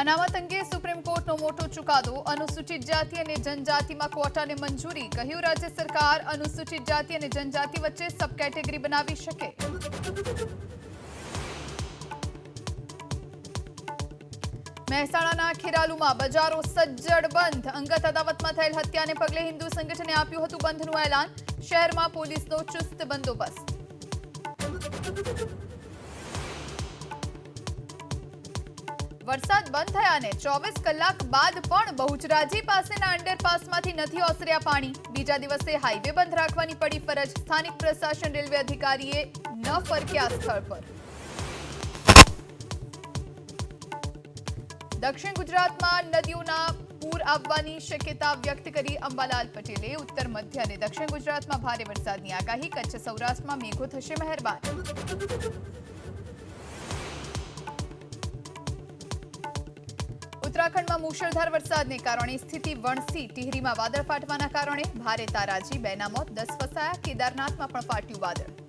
અનામત અંગે સુપ્રીમ કોર્ટનો મોટો ચુકાદો. અનુસૂચિત જાતિ અને જનજાતિમાં ક્વોટાને મંજૂરી. કહ્યું, રાજ્ય સરકાર અનુસૂચિત જાતિ અને જનજાતિ વચ્ચે સબ કેટેગરી બનાવી શકે. મહેસાણાના ખેરાલુમાં બજારો સજ્જડ બંધ. અંગત અદાવતમાં થયેલ હત્યાને પગલે હિન્દુ સંગઠને આપ્યું હતું બંધનું એલાન. શહેરમાં પોલીસનો ચુસ્ત બંદોબસ્ત. વરસાદ બંધ થયાને 24 કલાક બાદ પણ બહુચરાજી પાસેના અંડરપાસમાંથી નથી ઓસર્યા પાણી. બીજા દિવસે હાઈવે બંધ રાખવાની પડી ફરજ. સ્થાનિક પ્રશાસન રેલવે અધિકારીએ ન ફરક્યા સ્થળ પર. દક્ષિણ ગુજરાતમાં નદીઓના પૂર આવવાની શક્યતા વ્યક્ત કરી અંબાલાલ પટેલે. ઉત્તર મધ્ય અને દક્ષિણ ગુજરાતમાં ભારે વરસાદની આગાહી. કચ્છ સૌરાષ્ટ્રમાં મેઘો થશે મહેરબાન. ઉત્તરાખંડમાં મુશળધાર વરસાદને કારણે સ્થિતિ વણસી. ટિહરીમાં વાદળ ફાટવાના કારણે ભારે તારાજી. 2ના મોત, 10 ફસાયા. કેદારનાથમાં પણ ફાટ્યું વાદળ.